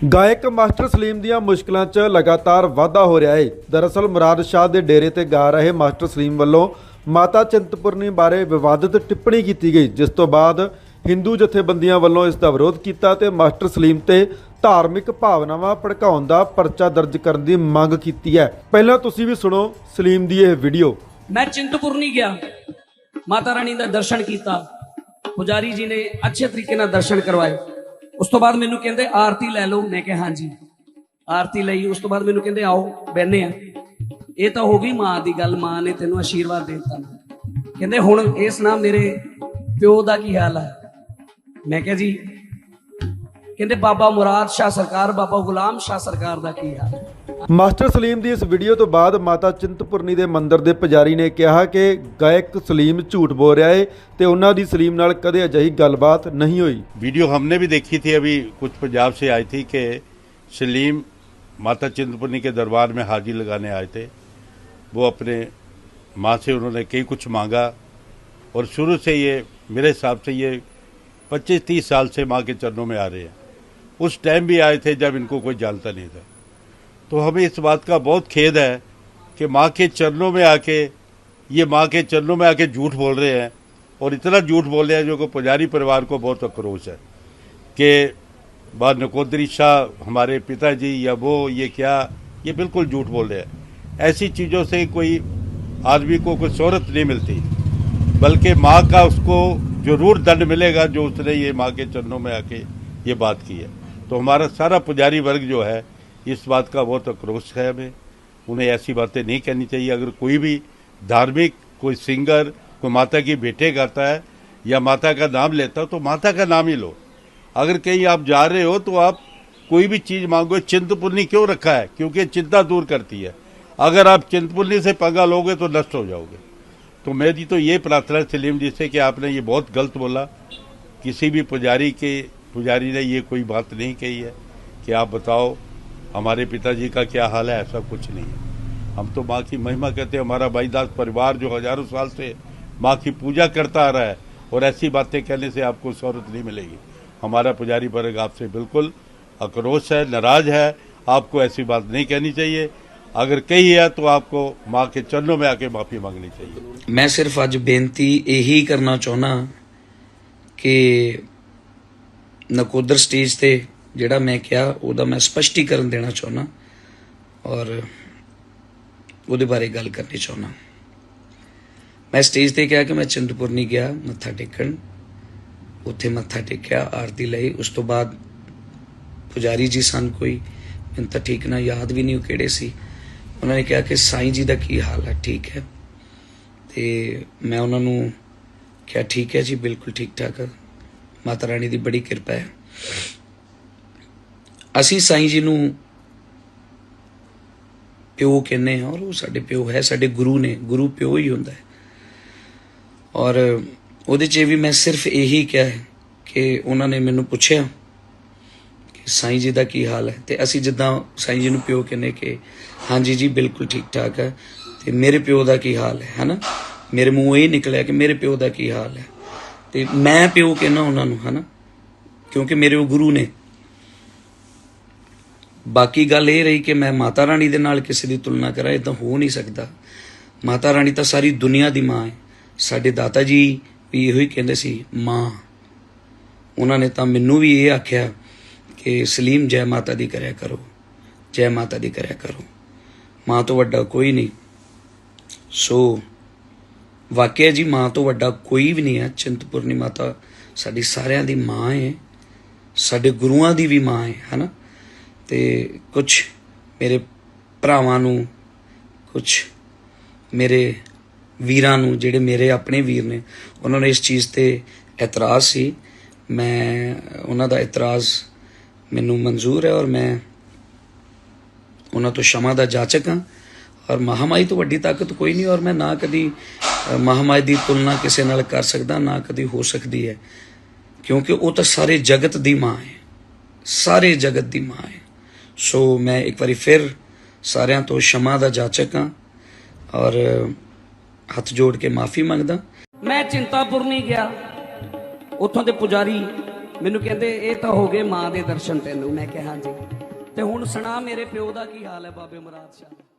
ਗਾਇਕ ਮਾਸਟਰ ਸਲੀਮ ਦੀਆਂ ਮੁਸ਼ਕਲਾਂ 'ਚ ਲਗਾਤਾਰ ਵਾਧਾ ਹੋ ਰਿਹਾ ਹੈ। ਦਰਅਸਲ ਮੁਰਾਦ ਸ਼ਾਹ ਦੇ ਡੇਰੇ ਤੇ ਗਾ ਰਹੇ ਮਾਸਟਰ ਸਲੀਮ ਵੱਲੋਂ ਮਾਤਾ ਚਿੰਤਪੁਰਨੀ ਬਾਰੇ ਵਿਵਾਦਿਤ ਟਿੱਪਣੀ ਕੀਤੀ ਗਈ, ਜਿਸ ਤੋਂ ਬਾਅਦ ਹਿੰਦੂ ਜਥੇਬੰਦੀਆਂ ਵੱਲੋਂ ਇਸ ਦਾ ਵਿਰੋਧ ਕੀਤਾ ਤੇ ਮਾਸਟਰ ਸਲੀਮ ਤੇ ਧਾਰਮਿਕ ਭਾਵਨਾਵਾਂ ਭੜਕਾਉਣ ਦਾ ਪਰਚਾ ਦਰਜ ਕਰਨ ਦੀ ਮੰਗ ਕੀਤੀ ਹੈ। ਪਹਿਲਾਂ ਤੁਸੀਂ ਵੀ ਸੁਣੋ ਸਲੀਮ ਦੀ ਇਹ ਵੀਡੀਓ। मैं चिंतपुरनी गया, माता रानी का दर्शन किया, पुजारी जी ने अच्छे तरीके नाल दर्शन करवाए। उस तो बाद मैनू कहते आरती लै लो, मैं कहा हाँ जी आरती लई। उस तो बाद मैनू कहते आओ बहने आ। ये तो हो गई माँ की गल, माँ ने तेनों आशीर्वाद देता। कहते हुण इस नाम मेरे प्यो का की हाल है। मैं कहा जी, कहते बाबा मुराद शाह सरकार, बाबा गुलाम शाह सरकार का की हाल है। ਮਾਸਟਰ ਸਲੀਮ ਦੀ ਇਸ ਵੀਡੀਓ ਤੋਂ ਬਾਅਦ ਮਾਤਾ ਚਿੰਤਪੁਰਨੀ ਦੇ ਮੰਦਿਰ ਦੇ ਪੁਜਾਰੀ ਨੇ ਕਿਹਾ ਕਿ ਗਾਇਕ ਸਲੀਮ ਝੂਠ ਬੋਲ ਰਿਹਾ ਹੈ ਤੇ ਉਹਨਾਂ ਦੀ ਸਲੀਮ ਨਾਲ ਕਦੇ ਅਜਿਹੀ ਗੱਲਬਾਤ नहीं हुई। वीडियो हमने भी देखी थी, अभी कुछ पंजाब से आई थी कि सलीम माता चिंतपूर्णी के दरबार में हाजिरी लगाने आए थे। वो अपने माँ से उन्होंने कई कुछ मांगा और शुरू से ये मेरे हिसाब से ये 25-30 साल से माँ के चरणों में आ रहे हैं। उस टाइम भी आए थे जब इनको कोई जानता नहीं था। तो हमें इस बात का बहुत खेद है कि माँ के चरणों में आके ये माँ के चरणों में आके झूठ बोल रहे हैं, और इतना झूठ बोल रहे हैं जो कि पुजारी परिवार को बहुत आक्रोश है कि बाद नकोदरी शाह हमारे पिताजी या वो ये क्या, ये बिल्कुल झूठ बोल रहे हैं। ऐसी चीज़ों से कोई आदमी को कोई शोहरत नहीं मिलती, बल्कि माँ का उसको जरूर दंड मिलेगा जो उसने ये माँ के चरणों में आके ये बात की है। तो हमारा सारा पुजारी वर्ग जो है इस बात का बहुत आक्रोश है। हमें उन्हें ऐसी बातें नहीं कहनी चाहिए। अगर कोई भी धार्मिक कोई सिंगर कोई माता की भेंटें गाता है या माता का नाम लेता है तो माता का नाम ही लो। अगर कहीं आप जा रहे हो तो आप कोई भी चीज़ मांगो। चिंतपूर्णी क्यों रखा है? क्योंकि चिंता दूर करती है। अगर आप चिंतपूर्णी से पंगा लोगे तो नष्ट हो जाओगे। तो मेरी तो ये प्रार्थना है सलीम जी से कि आपने ये बहुत गलत बोला। किसी भी पुजारी ने ये कोई बात नहीं कही है कि आप बताओ हमारे पिताजी का क्या हाल है, ऐसा कुछ नहीं है। हम तो माँ की महिमा कहते हैं। हमारा भाईदास परिवार जो हजारों साल से माँ की पूजा करता आ रहा है, और ऐसी बातें कहने से आपको शोहरत नहीं मिलेगी। हमारा पुजारी वर्ग आपसे बिल्कुल आक्रोश है, नाराज है। आपको ऐसी बात नहीं कहनी चाहिए। अगर कही है तो आपको माँ के चरणों में आके माफ़ी मांगनी चाहिए। मैं सिर्फ अज बेनती यही करना चाहना कि नकोदर स्टेज ते ਜਿਹੜਾ मैं ਕਿਹਾ ਉਹਦਾ मैं स्पष्टीकरण देना चाहना और ਉਹਦੇ ਬਾਰੇ ਗੱਲ ਕਰਨੀ ਚਾਹਨਾ। मैं स्टेज ਤੇ ਕਿਹਾ ਕਿ मैं चिंतपूर्णी ਗਿਆ ਮੱਥਾ ਟੇਕਣ, ਉੱਥੇ ਮੱਥਾ ਟੇਕਿਆ, ਆਰਤੀ ਲਈ। ਉਸ ਤੋਂ ਬਾਅਦ ਪੁਜਾਰੀ ਜੀ ਸਨ, ਕੋਈ ਮੈਨੂੰ ਤਾਂ ਠੀਕ ਨਾ ਯਾਦ ਵੀ ਨਹੀਂ ਉਹ ਕਿਹੜੇ ਸੀ। ਉਹਨਾਂ ਨੇ ਕਿਹਾ ਕਿ ਸਾਈਂ ਜੀ ਦਾ ਕੀ ਹਾਲ ਹੈ, ਠੀਕ ਹੈ। ਤੇ ਮੈਂ ਉਹਨਾਂ ਨੂੰ ਕਿਹਾ ਠੀਕ ਹੈ ਜੀ, ਬਿਲਕੁਲ ਠੀਕ ਠਾਕ, ਮਾਤਾ ਰਾਣੀ ਦੀ ਬੜੀ ਕਿਰਪਾ ਹੈ। ਅਸੀਂ ਸਾਈਂ ਜੀ ਨੂੰ ਪਿਓ ਕਹਿੰਦੇ ਹਾਂ, ਔਰ ਉਹ ਸਾਡੇ ਪਿਓ ਹੈ, ਸਾਡੇ ਗੁਰੂ ਨੇ। ਗੁਰੂ ਪਿਓ ਹੀ ਹੁੰਦਾ ਹੈ। ਔਰ ਉਹਦੇ 'ਚ ਵੀ ਮੈਂ ਸਿਰਫ ਇਹੀ ਕਿਹਾ ਹੈ ਕਿ ਉਹਨਾਂ ਨੇ ਮੈਨੂੰ ਪੁੱਛਿਆ ਕਿ ਸਾਈਂ ਜੀ ਦਾ ਕੀ ਹਾਲ ਹੈ, ਤੇ ਅਸੀਂ ਜਿੱਦਾਂ ਸਾਈਂ ਜੀ ਨੂੰ ਪਿਓ ਕਹਿੰਦੇ ਕਿ ਹਾਂਜੀ ਜੀ ਬਿਲਕੁਲ ਠੀਕ ਠਾਕ ਹੈ, ਤੇ ਮੇਰੇ ਪਿਓ ਦਾ ਕੀ ਹਾਲ ਹੈ ਨਾ। ਮੇਰੇ ਮੂੰਹੋਂ ਇਹ ਨਿਕਲਿਆ ਕਿ ਮੇਰੇ ਪਿਓ ਦਾ ਕੀ ਹਾਲ ਹੈ, ਤੇ ਮੈਂ ਪਿਓ ਕਹਿੰਦਾ ਉਹਨਾਂ ਨੂੰ, ਹੈ ਨਾ, ਕਿਉਂਕਿ ਮੇਰੇ ਉਹ ਗੁਰੂ ਨੇ। ਬਾਕੀ ਗੱਲ ਇਹ ਰਹੀ ਕਿ ਮੈਂ ਮਾਤਾ ਰਾਣੀ ਦੇ ਨਾਲ ਕਿਸੇ ਦੀ ਤੁਲਨਾ ਕਰਾਂ, ਇਹ ਤਾਂ ਹੋ ਨਹੀਂ ਸਕਦਾ। ਮਾਤਾ ਰਾਣੀ ਤਾਂ ਸਾਰੀ ਦੁਨੀਆ ਦੀ ਮਾਂ ਹੈ। ਸਾਡੇ ਦਾਤਾ ਜੀ ਵੀ ਇਹੋ ਹੀ ਕਹਿੰਦੇ ਸੀ, ਮਾਂ। ਉਹਨਾਂ ਨੇ ਤਾਂ ਮੈਨੂੰ ਵੀ ਇਹ ਆਖਿਆ ਕਿ ਸਲੀਮ ਜੈ ਮਾਤਾ ਦੀ ਕਰਿਆ ਕਰੋ, ਜੈ ਮਾਤਾ ਦੀ ਕਰਿਆ ਕਰੋ, ਮਾਂ ਤੋਂ ਵੱਡਾ ਕੋਈ ਨਹੀਂ। ਸੋ ਵਾਕਿਆ ਜੀ ਮਾਂ ਤੋਂ ਵੱਡਾ ਕੋਈ ਵੀ ਨਹੀਂ ਹੈ। ਚਿੰਤਪੁਰਨੀ ਮਾਤਾ ਸਾਡੀ ਸਾਰਿਆਂ ਦੀ ਮਾਂ ਹੈ, ਸਾਡੇ ਗੁਰੂਆਂ ਦੀ ਵੀ ਮਾਂ ਹੈ ਨਾ। ਤੇ ਕੁਛ ਮੇਰੇ ਭਰਾਵਾਂ ਨੂੰ, ਕੁਛ ਮੇਰੇ ਵੀਰਾਂ ਨੂੰ, ਜਿਹੜੇ ਮੇਰੇ ਆਪਣੇ ਵੀਰ ਨੇ, ਉਹਨਾਂ ਨੂੰ ਇਸ ਚੀਜ਼ ਤੇ ਇਤਰਾਜ਼ ਸੀ। ਮੈਂ ਉਹਨਾਂ ਦਾ ਇਤਰਾਜ਼ ਮੈਨੂੰ ਮਨਜ਼ੂਰ ਹੈ, ਔਰ ਮੈਂ ਉਹਨਾਂ ਤੋਂ क्षमा ਦਾ ਜਾਚਕ ਹਾਂ। ਔਰ ਮਹਾਮਾਈ ਤੋਂ ਵੱਡੀ ਤਾਕਤ ਕੋਈ ਨਹੀਂ, ਔਰ ਮੈਂ ਨਾ ਕਦੀ ਮਹਾਮਾਈ ਦੀ ਤੁਲਨਾ ਕਿਸੇ ਨਾਲ ਕਰ ਸਕਦਾ, ਨਾ ਕਦੀ ਹੋ ਸਕਦੀ ਹੈ, ਕਿਉਂਕਿ ਉਹ ਤਾਂ ਸਾਰੇ ਜਗਤ ਦੀ ਮਾਂ ਹੈ, ਸਾਰੇ ਜਗਤ ਦੀ ਮਾਂ ਹੈ। ਸੋ ਮੈਂ ਇੱਕ ਵਾਰੀ ਫਿਰ ਸਾਰਿਆਂ ਤੋਂ क्षमा ਦਾ ਜਾਚਕ ਹਾਂ ਔਰ ਹੱਥ ਜੋੜ ਕੇ ਮਾਫੀ ਮੰਗਦਾ। ਮੈਂ ਚਿੰਤਾਪੁਰਨੀ ਗਿਆ, ਉੱਥੋਂ ਦੇ ਪੁਜਾਰੀ ਮੈਨੂੰ ਕਹਿੰਦੇ ਇਹ ਤਾਂ ਹੋ ਗਏ ਮਾਂ ਦੇ ਦਰਸ਼ਨ ਤੈਨੂੰ। ਮੈਂ ਕਿਹਾ ਹਾਂਜੀ। ਤੇ ਹੁਣ ਸੁਣਾ ਮੇਰੇ ਪਿਓ ਦਾ ਕੀ ਹਾਲ ਹੈ ਬਾਬੇ ਮੁਰਾਦ ਸ਼ਾਹ ਦਾ।